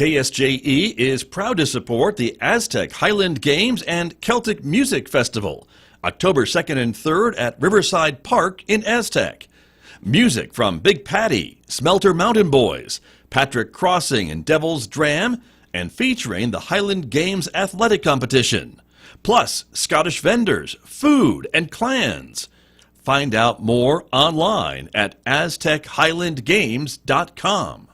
KSJE is proud to support the Aztec Highland Games and Celtic Music Festival, October 2nd and 3rd at Riverside Park in Aztec. Music from Big Patty, Smelter Mountain Boys, Patrick Crossing and Devil's Dram, and featuring the Highland Games Athletic Competition. Plus, Scottish vendors, food, and clans. Find out more online at aztechhighlandgames.com.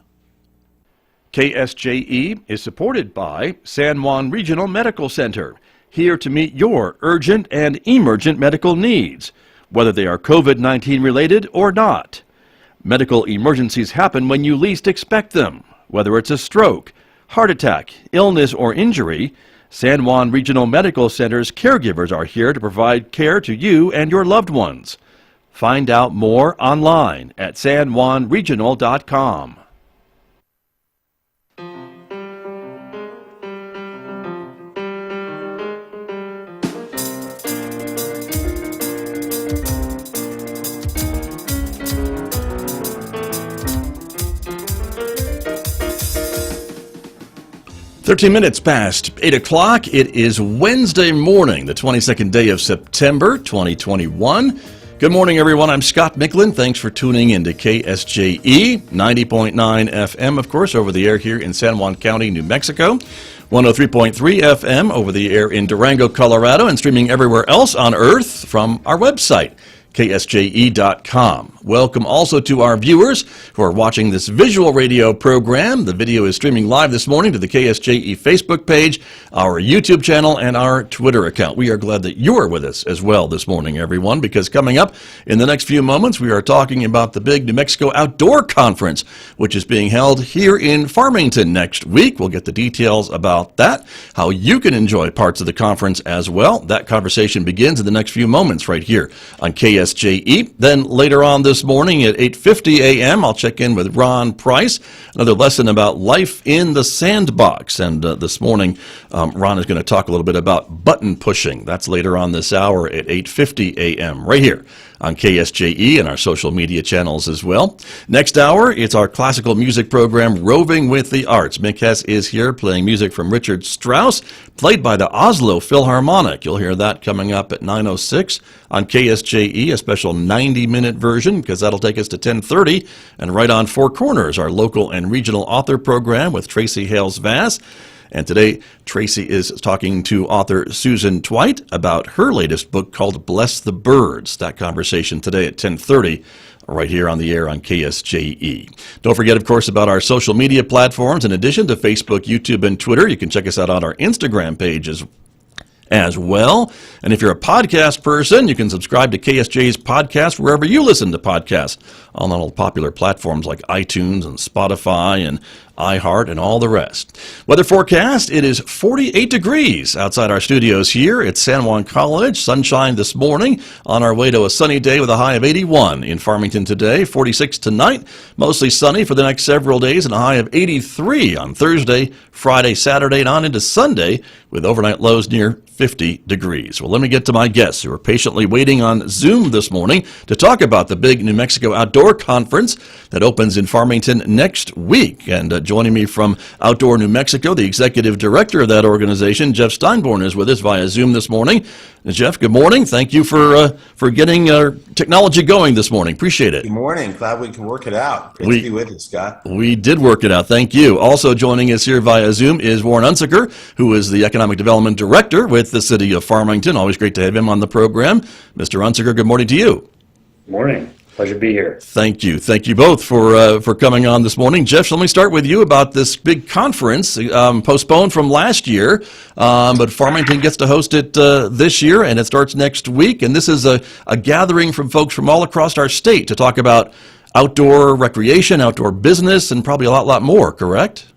KSJE is supported by San Juan Regional Medical Center, here to meet your urgent and emergent medical needs, whether they are COVID-19 related or not. Medical emergencies happen when you least expect them, whether it's a stroke, heart attack, illness, or injury. San Juan Regional Medical Center's caregivers are here to provide care to you and your loved ones. Find out more online at sanjuanregional.com. Thirteen minutes past 8 o'clock. It is Wednesday morning, the 22nd day of September, 2021. Good morning, everyone. I'm Scott Michlin. Thanks for tuning in to KSJE, 90.9 FM, of course, over the air here in San Juan County, New Mexico. 103.3 FM over the air in Durango, Colorado, and streaming everywhere else on Earth from our website, KSJE.com. Welcome also to our viewers who are watching this visual radio program. The video is streaming live this morning to the KSJE Facebook page, our YouTube channel, and our Twitter account. We are glad that you are with us as well this morning, everyone, because coming up in the next few moments, we are talking about the big New Mexico Outdoor Conference, which is being held here in Farmington next week. We'll get the details about that, how you can enjoy parts of the conference as well. That conversation begins in the next few moments right here on KSJE. Then later on this morning at 8:50 a.m., I'll check in with Ron Price, another lesson about life in the sandbox. And this morning, Ron is going to talk a little bit about button pushing. That's later on this hour at 8:50 a.m. right here on KSJE and our social media channels as well. Next hour, it's our classical music program, Roving with the Arts. Mick Hess is here playing music from Richard Strauss, played by the Oslo Philharmonic. You'll hear that coming up at 9:06 on KSJE, a special 90-minute version, because that'll take us to 10:30. And right on Four Corners, our local and regional author program with Tracy Hales-Vass. And today, Tracy is talking to author Susan Twite about her latest book called Bless the Birds. That conversation today at 10:30, right here on the air on KSJE. Don't forget, of course, about our social media platforms. In addition to Facebook, YouTube, and Twitter, you can check us out on our Instagram pages as well. And if you're a podcast person, you can subscribe to KSJ's podcast wherever you listen to podcasts, on all popular platforms like iTunes and Spotify and iHeart and all the rest. Weather forecast, it is 48 degrees outside our studios here at San Juan College. Sunshine this morning, on our way to a sunny day with a high of 81 in Farmington today. 46 tonight, mostly sunny for the next several days, and a high of 83 on Thursday, Friday, Saturday, and on into Sunday, with overnight lows near 50 degrees. Well, let me get to my guests who are patiently waiting on Zoom this morning to talk about the big New Mexico Outdoor Conference that opens in Farmington next week. And joining me from Outdoor New Mexico, the executive director of that organization, Jeff Steinborn, is with us via Zoom this morning. And Jeff, good morning. Thank you for getting our technology going this morning. Appreciate it. Good morning. Glad we can work it out. Great to be with you, Scott. We did work it out. Thank you. Also joining us here via Zoom is Warren Unsicker, who is the Economic Development Director with the City of Farmington. Always great to have him on the program. Mr. Unsicker, good morning to you. Good morning. Pleasure to be here. Thank you. Thank you both for coming on this morning. Jeff, let me start with you about this big conference, postponed from last year, but Farmington gets to host it this year, and it starts next week. And this is a gathering from folks from all across our state to talk about outdoor recreation, outdoor business, and probably a lot more, correct?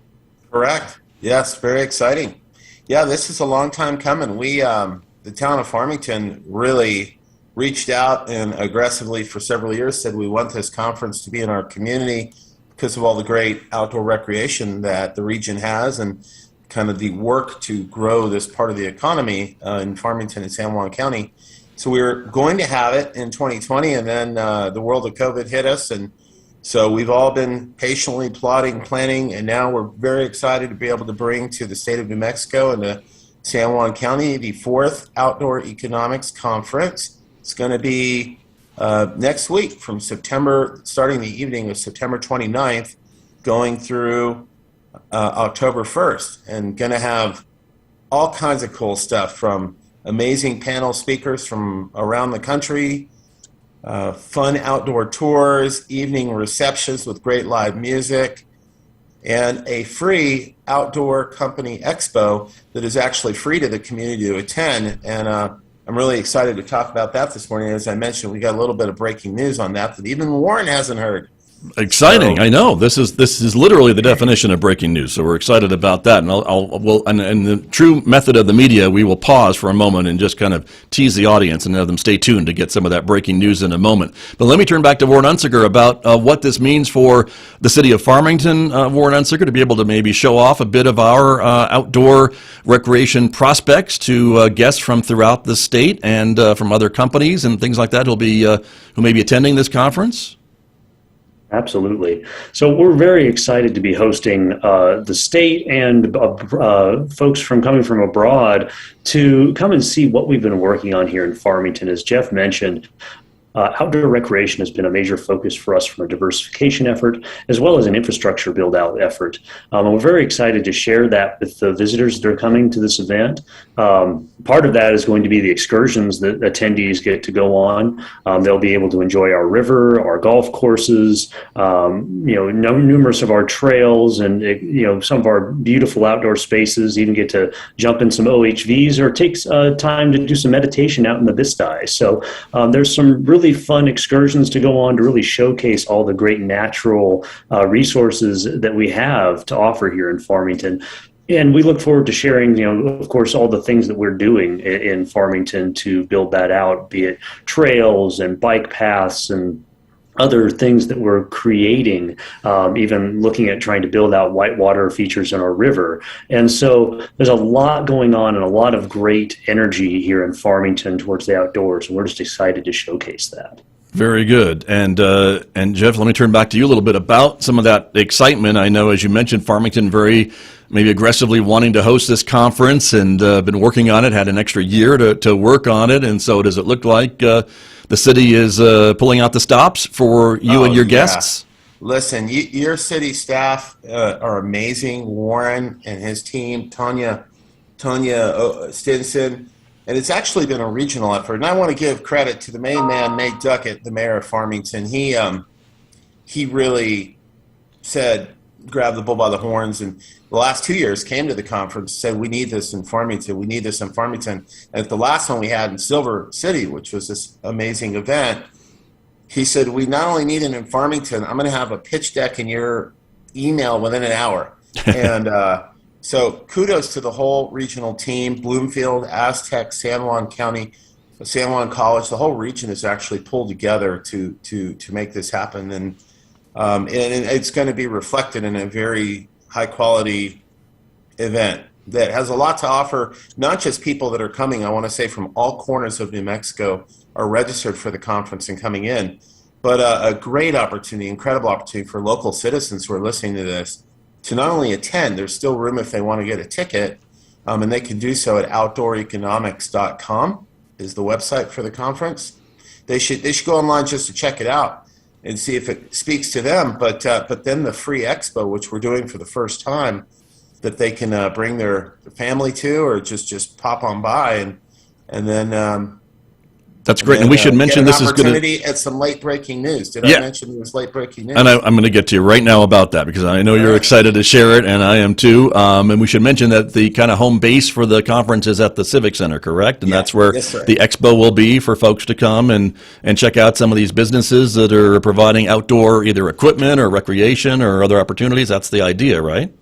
Correct. Yes, very exciting. Yeah, this is a long time coming. We, the town of Farmington, really reached out and aggressively for several years said we want this conference to be in our community because of all the great outdoor recreation that the region has and kind of the work to grow this part of the economy in Farmington and San Juan County. So we were going to have it in 2020, and then the world of COVID hit us, and So we've all been patiently plotting, planning, and now we're very excited to be able to bring to the state of New Mexico and to San Juan County the 4th Outdoor Economics Conference. It's going to be next week from starting the evening of September 29th, going through October 1st, and going to have all kinds of cool stuff from amazing panel speakers from around the country, fun outdoor tours, evening receptions with great live music, and a free outdoor company expo that is actually free to the community to attend. And I'm really excited to talk about that this morning. As I mentioned, we got a little bit of breaking news on that even Warren hasn't heard. Exciting! I know this is literally the definition of breaking news. So we're excited about that, and and the true method of the media, we will pause for a moment and just kind of tease the audience and have them stay tuned to get some of that breaking news in a moment. But let me turn back to Warren Unsicker about what this means for the city of Farmington. Warren Unsicker, to be able to maybe show off a bit of our outdoor recreation prospects to guests from throughout the state and from other companies and things like that who may be attending this conference. Absolutely. So we're very excited to be hosting the state and folks coming from abroad to come and see what we've been working on here in Farmington. As Jeff mentioned, outdoor recreation has been a major focus for us from a diversification effort as well as an infrastructure build-out effort. And we're very excited to share that with the visitors that are coming to this event. Part of that is going to be the excursions that attendees get to go on. They'll be able to enjoy our river, our golf courses, numerous of our trails, and some of our beautiful outdoor spaces. Even get to jump in some OHVs or take time to do some meditation out in the Vista. So there's some really fun excursions to go on to really showcase all the great natural resources that we have to offer here in Farmington. And we look forward to sharing, of course, all the things that we're doing in Farmington to build that out, be it trails and bike paths and other things that we're creating, even looking at trying to build out whitewater features in our river. And so there's a lot going on and a lot of great energy here in Farmington towards the outdoors. And we're just excited to showcase that. Very good. And Jeff, let me turn back to you a little bit about some of that excitement. I know, as you mentioned, Farmington very maybe aggressively wanting to host this conference and been working on it, had an extra year to work on it. And so does it look like the city is pulling out the stops for you and your guests? Listen, your city staff are amazing. Warren and his team, Tanya Stinson. And it's actually been a regional effort. And I want to give credit to the main man, Nate Duckett, the mayor of Farmington. He really grabbed the bull by the horns, and the last 2 years came to the conference, said, we need this in Farmington. We need this in Farmington. And at the last one we had in Silver City, which was this amazing event, he said, we not only need it in Farmington, I'm going to have a pitch deck in your email within an hour. And so kudos to the whole regional team, Bloomfield, Aztec, San Juan County, San Juan College. The whole region is actually pulled together to make this happen. And it's going to be reflected in a very high-quality event that has a lot to offer, not just people that are coming, I want to say, from all corners of New Mexico are registered for the conference and coming in, but a great opportunity, incredible opportunity for local citizens who are listening to this to not only attend, there's still room if they want to get a ticket, and they can do so at outdooreconomics.com is the website for the conference. They should go online just to check it out and see if it speaks to them. But then the free expo, which we're doing for the first time, that they can bring their family to, or just pop on by, and then that's great. And we should mention this is going to at some late breaking news. Did I mention there was late breaking news? And I'm going to get to you right now about that because I know you're excited to share it, and I am too. And we should mention that the kind of home base for the conference is at the Civic Center, correct? And that's where the expo will be for folks to come and check out some of these businesses that are providing outdoor either equipment or recreation or other opportunities. That's the idea, right?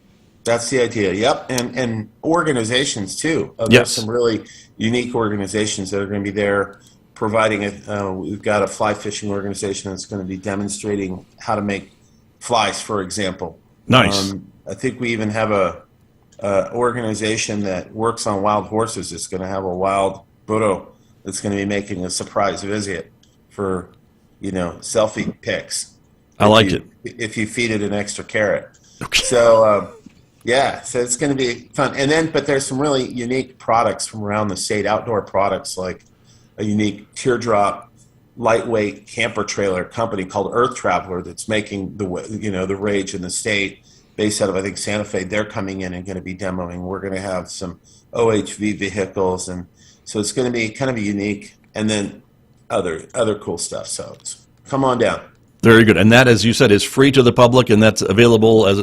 That's the idea. Yep. And organizations too. There's some really unique organizations that are going to be there providing it. We've got a fly fishing organization that's going to be demonstrating how to make flies, for example. Nice. I think we even have a organization that works on wild horses. It's going to have a wild burro that's going to be making a surprise visit for, selfie pics. I like it. If you feed it an extra carrot. Okay. So, yeah, so it's going to be fun. And then, but there's some really unique products from around the state, outdoor products, like a unique teardrop lightweight camper trailer company called Earth Traveler that's making the rage in the state, based out of, I think, Santa Fe. They're coming in and going to be demoing. We're going to have some OHV vehicles, and so it's going to be kind of unique, and then other cool stuff. So come on down. Very good. And that, as you said, is free to the public, and that's available as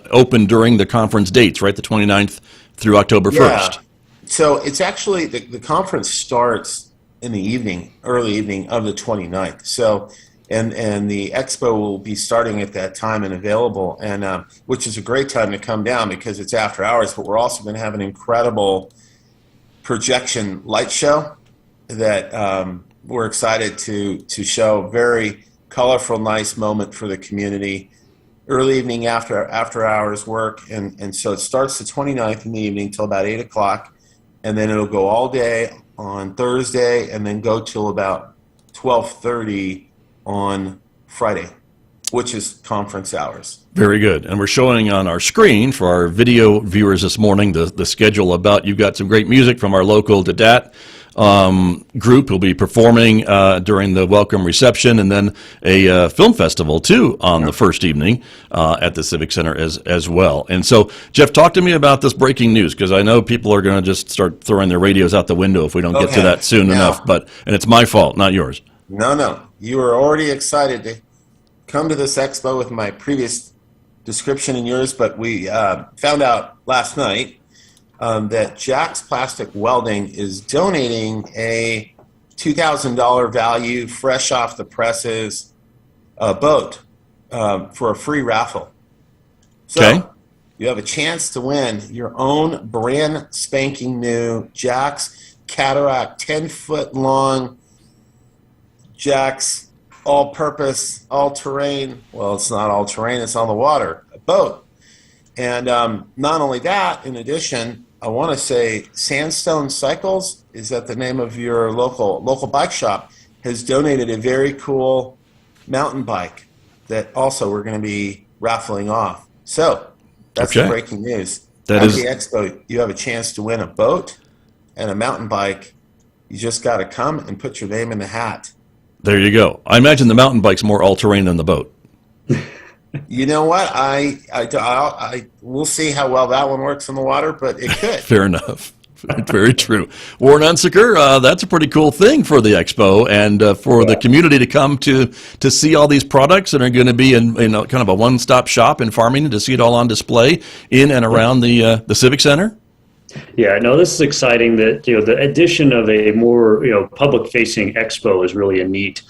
open during the conference dates, right? The 29th through October 1st. So it's actually, the conference starts in the evening, early evening of the 29th. So, and the expo will be starting at that time and available, and which is a great time to come down because it's after hours, but we're also going to have an incredible projection light show that we're excited to show. Very colorful, nice moment for the community. Early evening after hours work, and so it starts the 29th in the evening till about 8 o'clock, and then it'll go all day on Thursday, and then go till about 12:30 on Friday, which is conference hours. Very good. And we're showing on our screen for our video viewers this morning the schedule about. You've got some great music from our local DADAT group who'll be performing during the welcome reception, and then a film festival too on the first evening at the Civic Center as well. And so, Jeff, talk to me about this breaking news, because I know people are going to just start throwing their radios out the window if we don't get to that soon enough. And it's my fault, not yours. No, you were already excited to come to this expo with my previous description and yours, but we found out last night that Jack's Plastic Welding is donating a $2,000 value, fresh off the presses, boat for a free raffle. So you have a chance to win your own brand spanking new Jack's Cataract 10-foot long Jack's all-purpose, all-terrain. Well, it's not all-terrain; it's on the water. A boat. And not only that, in addition, I want to say Sandstone Cycles, is that the name of your local bike shop, has donated a very cool mountain bike that also we're going to be raffling off. So that's the breaking news. At the expo, you have a chance to win a boat and a mountain bike. You just got to come and put your name in the hat. There you go. I imagine the mountain bike's more all-terrain than the boat. You know what? I we'll see how well that one works in the water, but it could. Fair enough. Very true. Warren Unsicker, that's a pretty cool thing for the expo, and for the community to come to see all these products that are going to be in kind of a one-stop shop in Farmington, to see it all on display in and around the Civic Center. Yeah, no, this is exciting that, the addition of a more, public-facing expo is really a neat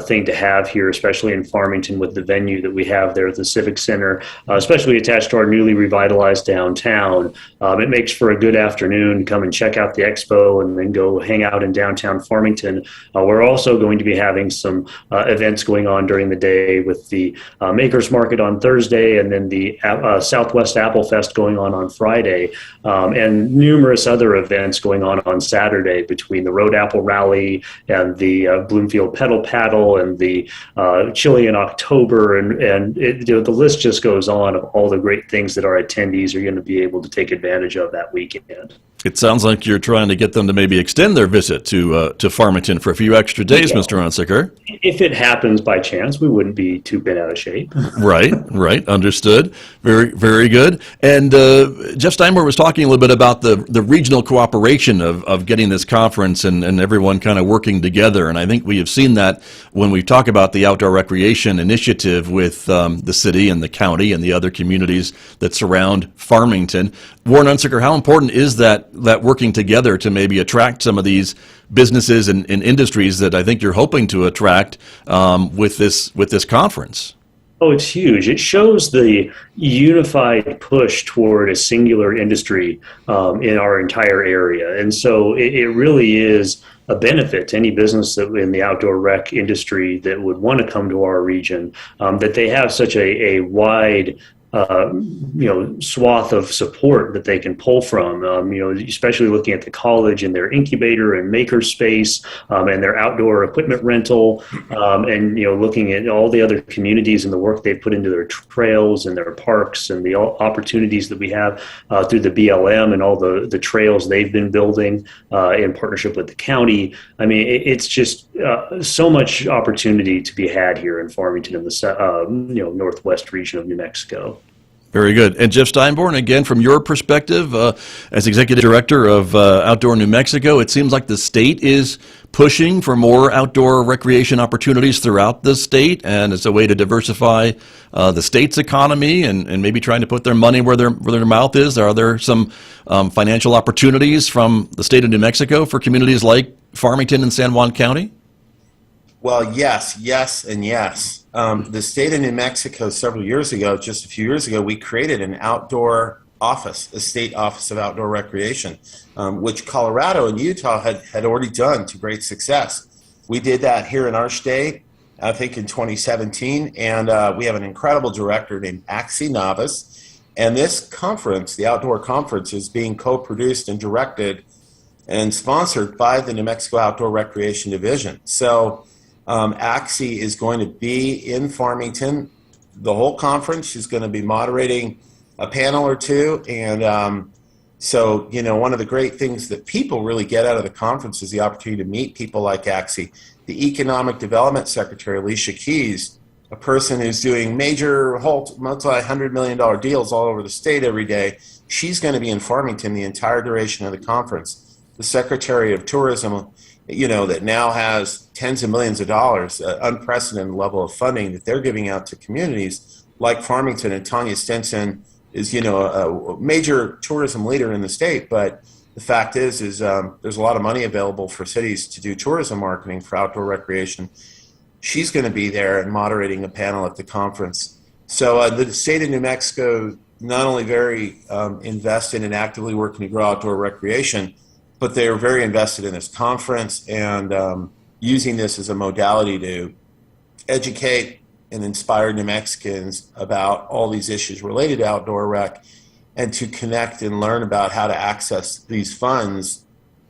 thing to have here, especially in Farmington with the venue that we have there at the Civic Center, especially attached to our newly revitalized downtown. It makes for a good afternoon. Come and check out the expo and then go hang out in downtown Farmington. We're also going to be having some events going on during the day with the Makers Market on Thursday, and then the Southwest Apple Fest going on Friday, and numerous other events going on Saturday between the Road Apple Rally and the Bloomfield Pedal Paddle and the Chili in October, and the list just goes on of all the great things that our attendees are going to be able to take advantage of that weekend. It sounds like you're trying to get them to maybe extend their visit to Farmington for a few extra days, Mr. Unsicker. If it happens by chance, we wouldn't be too bent out of shape. Right. Understood. Very, very good. And Jeff Steinborn was talking a little bit about the regional cooperation of getting this conference and everyone kind of working together. And I think we have seen that when we talk about the outdoor recreation initiative with the city and the county and the other communities that surround Farmington. Warren Unsicker, how important is that working together to maybe attract some of these businesses and industries that I think you're hoping to attract with this conference? Oh, it's huge. It shows the unified push toward a singular industry in our entire area. And so it really is a benefit to any business that in the outdoor rec industry that would want to come to our region, that they have such a wide swath of support that they can pull from. Especially looking at the college and their incubator and maker space, and their outdoor equipment rental, and looking at all the other communities and the work they put into their trails and their parks and the opportunities that we have through the BLM and all the trails they've been building in partnership with the county. I mean, it's just so much opportunity to be had here in Farmington in the northwest region of New Mexico. Very good. And Jeff Steinborn, again, from your perspective as Executive Director of Outdoor New Mexico, it seems like the state is pushing for more outdoor recreation opportunities throughout the state, and it's a way to diversify the state's economy and maybe trying to put their money where their mouth is. Are there some financial opportunities from the state of New Mexico for communities like Farmington and San Juan County? Well, yes, and yes. The state of New Mexico, several years ago, just a few years ago, we created an outdoor office, a state office of outdoor recreation, which Colorado and Utah had already done to great success. We did that here in our state, I think in 2017, and we have an incredible director named Axie Navas. And this conference, the outdoor conference, is being co-produced and directed and sponsored by the New Mexico Outdoor Recreation Division. So Axie is going to be in Farmington the whole conference. She's going to be moderating a panel or two. And so, one of the great things that people really get out of the conference is the opportunity to meet people like Axie. The Economic Development Secretary, Alicia Keys, a person who's doing major multi-$100 million deals all over the state every day, she's going to be in Farmington the entire duration of the conference. The Secretary of Tourism, that now has tens of millions of dollars, unprecedented level of funding that they're giving out to communities like Farmington. And Tanya Stinson is, a major tourism leader in the state. But the fact is there's a lot of money available for cities to do tourism marketing for outdoor recreation. She's going to be there and moderating a panel at the conference. So the state of New Mexico not only very invested and actively working to grow outdoor recreation, but they are very invested in this conference and using this as a modality to educate and inspire New Mexicans about all these issues related to outdoor rec and to connect and learn about how to access these funds.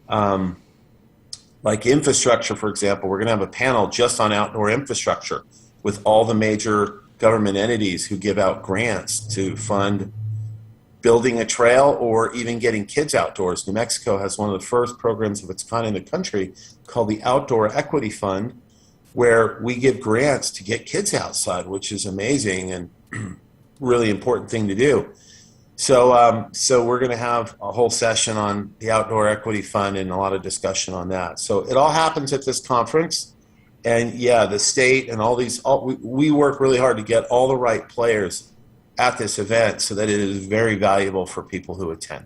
Like infrastructure, for example, we're going to have a panel just on outdoor infrastructure with all the major government entities who give out grants to fund building a trail or even getting kids outdoors. New Mexico has one of the first programs of its kind in the country called the Outdoor Equity Fund, where we give grants to get kids outside, which is amazing and really important thing to do. So we're going to have a whole session on the Outdoor Equity Fund and a lot of discussion on that. So it all happens at this conference. And yeah, the state and we work really hard to get all the right players at this event so that it is very valuable for people who attend.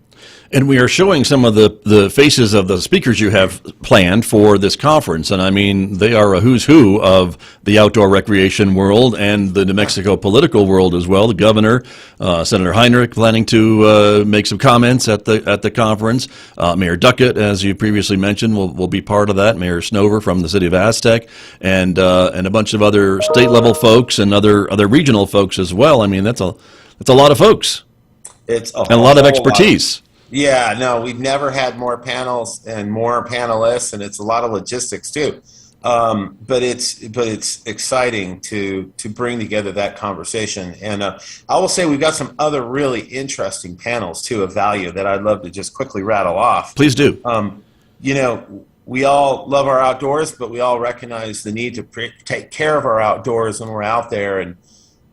And we are showing some of the faces of the speakers you have planned for this conference. And I mean, they are a who's who of the outdoor recreation world and the New Mexico political world as well. The governor, Senator Heinrich, planning to make some comments at the conference. Mayor Duckett, as you previously mentioned, will be part of that. Mayor Snover from the city of Aztec, and a bunch of other state level folks and other regional folks as well. I mean, that's a lot of folks. It's a lot of expertise. Yeah, no, we've never had more panels and more panelists, and it's a lot of logistics too. But it's exciting to bring together that conversation. And I will say we've got some other really interesting panels too of value that I'd love to just quickly rattle off. Please do. We all love our outdoors, but we all recognize the need to take care of our outdoors when we're out there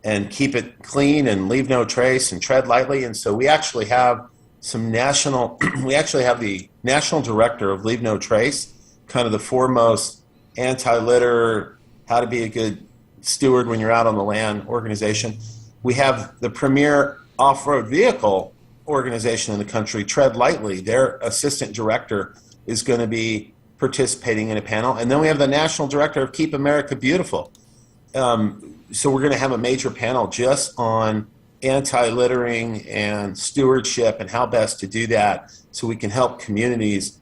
and keep it clean and leave no trace and tread lightly. And so we actually have the national director of Leave No Trace, kind of the foremost anti-litter, how to be a good steward when you're out on the land organization. We have the premier off-road vehicle organization in the country, Tread Lightly. Their assistant director is going to be participating in a panel. And then we have the national director of Keep America Beautiful. So we're going to have a major panel just on anti-littering and stewardship and how best to do that so we can help communities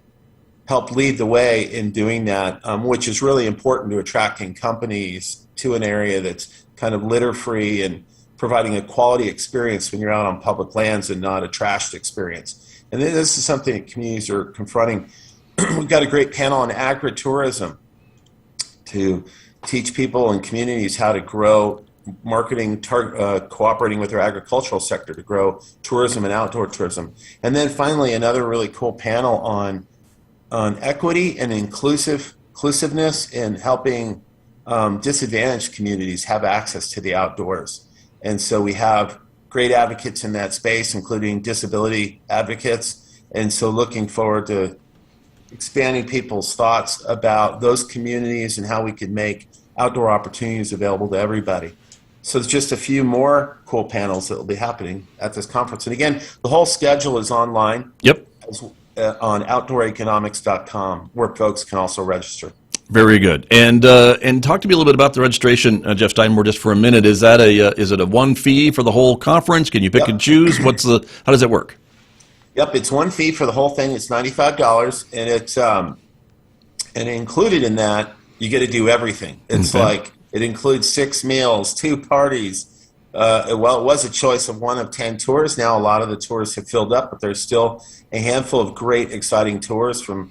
help lead the way in doing that, which is really important to attracting companies to an area that's kind of litter-free and providing a quality experience when you're out on public lands and not a trashed experience. And this is something that communities are confronting. We've got a great panel on agritourism to teach people and communities how to grow marketing, cooperating with their agricultural sector to grow tourism and outdoor tourism. And then finally, another really cool panel on equity and inclusiveness in helping disadvantaged communities have access to the outdoors. And so we have great advocates in that space, including disability advocates. And so looking forward to expanding people's thoughts about those communities and how we can make outdoor opportunities available to everybody. So there's just a few more cool panels that will be happening at this conference. And again, the whole schedule is online. Yep. On outdooreconomics.com, where folks can also register. Very good. And talk to me a little bit about the registration, Jeff Steinborn, just for a minute. Is it a one fee for the whole conference? Can you pick and choose? How does it work? Yep, it's one fee for the whole thing. It's $95, and it's and included in that you get to do everything. It's like it includes 6 meals, 2 parties. It was a choice of 1 of 10 tours. Now a lot of the tours have filled up, but there's still a handful of great, exciting tours from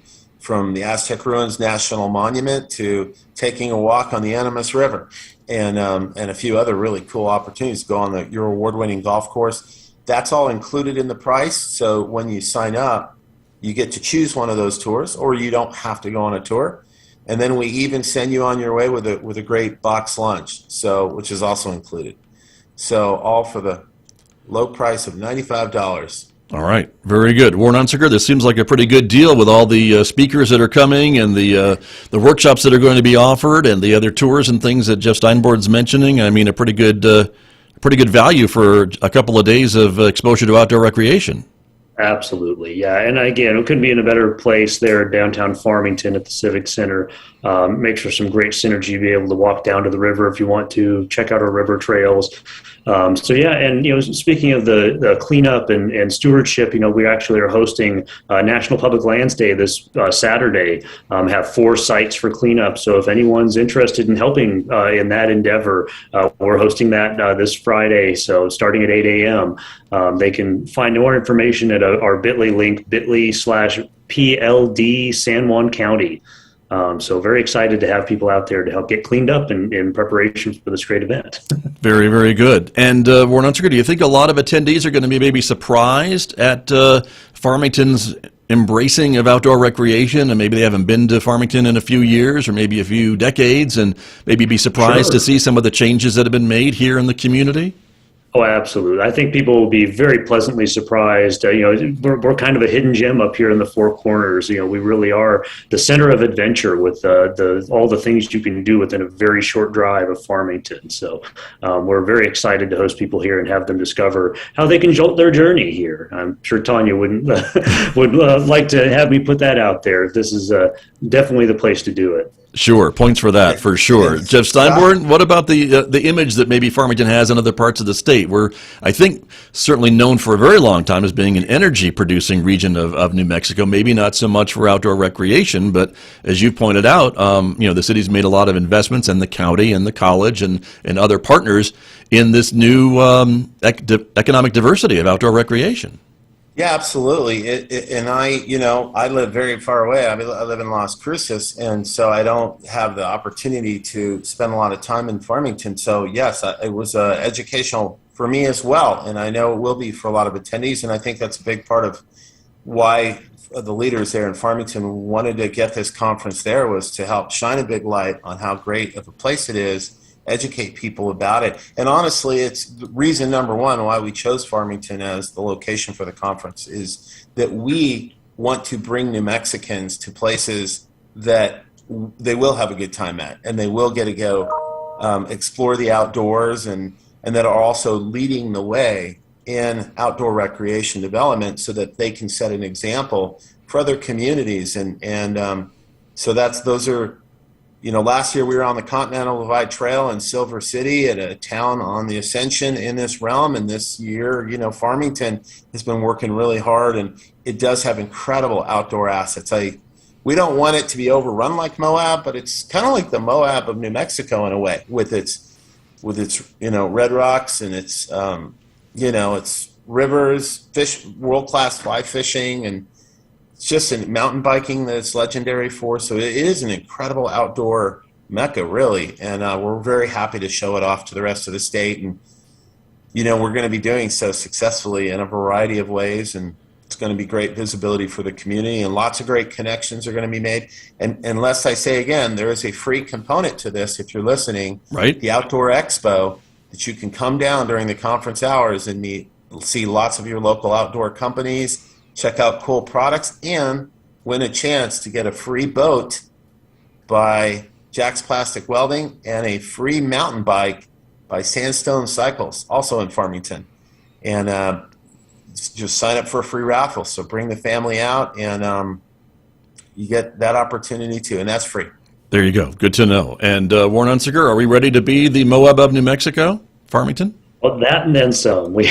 the Aztec Ruins National Monument to taking a walk on the Animas River, and a few other really cool opportunities to go on your award-winning golf course. That's all included in the price. So when you sign up, you get to choose one of those tours, or you don't have to go on a tour. And then we even send you on your way with a great box lunch, which is also included. So all for the low price of $95. All right, very good. Warren Unsicker, this seems like a pretty good deal with all the speakers that are coming and the workshops that are going to be offered and the other tours and things that Jeff Steinborn's mentioning. I mean, a pretty good value for a couple of days of exposure to outdoor recreation. Absolutely, yeah. And again, it couldn't be in a better place there downtown Farmington at the Civic Center. Makes for some great synergy, be able to walk down to the river if you want to, check out our river trails. So yeah, and speaking of the cleanup and stewardship, we actually are hosting National Public Lands Day this Saturday. Have 4 sites for cleanup. So if anyone's interested in helping in that endeavor, we're hosting that this Friday. So starting at 8 a.m., they can find more information at our bit.ly link, bit.ly/PLD San Juan County. So very excited to have people out there to help get cleaned up in preparation for this great event. Very, very good. And Warren Unsicker, do you think a lot of attendees are going to be maybe surprised at Farmington's embracing of outdoor recreation, and maybe they haven't been to Farmington in a few years or maybe a few decades, and maybe be surprised to see some of the changes that have been made here in the community? Oh, absolutely. I think people will be very pleasantly surprised. We're kind of a hidden gem up here in the Four Corners. We really are the center of adventure with all the things you can do within a very short drive of Farmington. So we're very excited to host people here and have them discover how they can jolt their journey here. I'm sure Tanya would like to have me put that out there. This is definitely the place to do it. Sure, points for that, for sure. Jeff Steinborn, what about the image that maybe Farmington has in other parts of the state? We're, I think, certainly known for a very long time as being an energy-producing region of New Mexico, maybe not so much for outdoor recreation, but as you pointed out, the city's made a lot of investments, and the county and the college and other partners in this new economic diversity of outdoor recreation. Yeah, absolutely. And I live very far away. I live in Las Cruces, and so I don't have the opportunity to spend a lot of time in Farmington. So yes, it was educational for me as well, and I know it will be for a lot of attendees. And I think that's a big part of why the leaders there in Farmington wanted to get this conference there, was to help shine a big light on how great of a place it is, educate people about it. And honestly, it's the reason number one why we chose Farmington as the location for the conference, is that we want to bring New Mexicans to places that they will have a good time at, and they will get to go explore the outdoors, and that are also leading the way in outdoor recreation development, so that they can set an example for other communities. So those are. Last year we were on the Continental Divide Trail in Silver City, at a town on the Ascension in this realm. And this year, Farmington has been working really hard, and it does have incredible outdoor assets. We don't want it to be overrun like Moab, but it's kind of like the Moab of New Mexico in a way, with its with its red rocks and its its rivers, world-class fly fishing, and it's just mountain biking that it's legendary for. So it is an incredible outdoor mecca, really, and we're very happy to show it off to the rest of the state. And we're going to be doing so successfully in a variety of ways, and it's going to be great visibility for the community, and lots of great connections are going to be made. And unless I say again, there is a free component to this if you're listening. Right. The Outdoor Expo, that you can come down during the conference hours and see lots of your local outdoor companies, check out cool products, and win a chance to get a free boat by Jack's Plastic Welding and a free mountain bike by Sandstone Cycles, also in Farmington. And just sign up for a free raffle. So bring the family out, and you get that opportunity too, and that's free. There you go. Good to know. And Warren Unsicker, are we ready to be the Moab of New Mexico, Farmington? Well, that and then some. We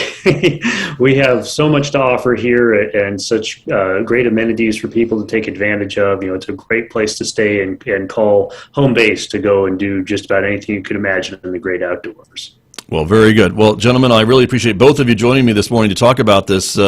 have so much to offer here, and such great amenities for people to take advantage of. It's a great place to stay and call home base to go and do just about anything you could imagine in the great outdoors. Well, very good. Well, gentlemen, I really appreciate both of you joining me this morning to talk about this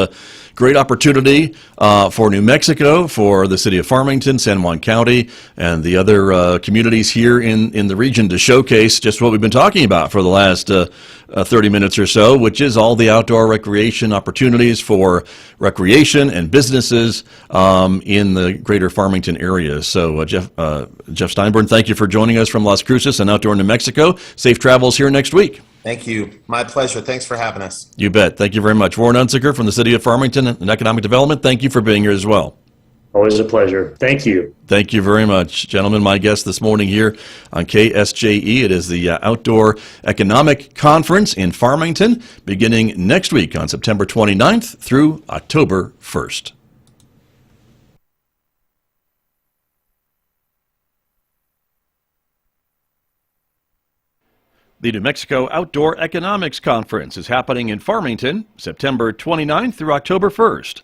great opportunity for New Mexico, for the city of Farmington, San Juan County, and the other communities here in the region to showcase just what we've been talking about for the last 30 minutes or so, which is all the outdoor recreation opportunities for recreation and businesses in the greater Farmington area. So, Jeff Steinborn, thank you for joining us from Las Cruces and Outdoor New Mexico. Safe travels here next week. Thank you. My pleasure. Thanks for having us. You bet. Thank you very much. Warren Unsicker from the City of Farmington and Economic Development, thank you for being here as well. Always a pleasure. Thank you. Thank you very much. Gentlemen, my guest this morning here on KSJE, it is the Outdoor Economic Conference in Farmington, beginning next week on September 29th through October 1st. The New Mexico Outdoor Economics Conference is happening in Farmington, September 29th through October 1st.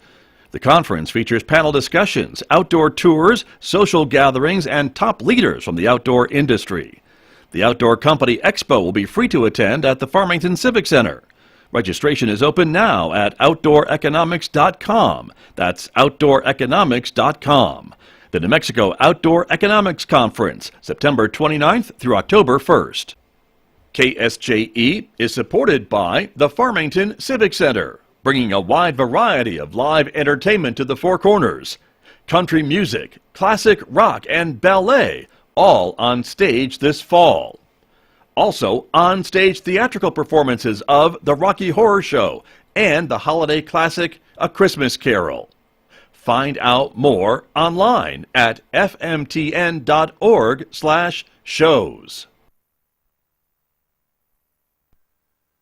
The conference features panel discussions, outdoor tours, social gatherings, and top leaders from the outdoor industry. The Outdoor Company Expo will be free to attend at the Farmington Civic Center. Registration is open now at OutdoorEconomics.com. That's OutdoorEconomics.com. The New Mexico Outdoor Economics Conference, September 29th through October 1st. KSJE is supported by the Farmington Civic Center, bringing a wide variety of live entertainment to the Four Corners. Country music, classic rock, and ballet, all on stage this fall. Also, on-stage theatrical performances of The Rocky Horror Show and the holiday classic A Christmas Carol. Find out more online at fmtn.org/shows.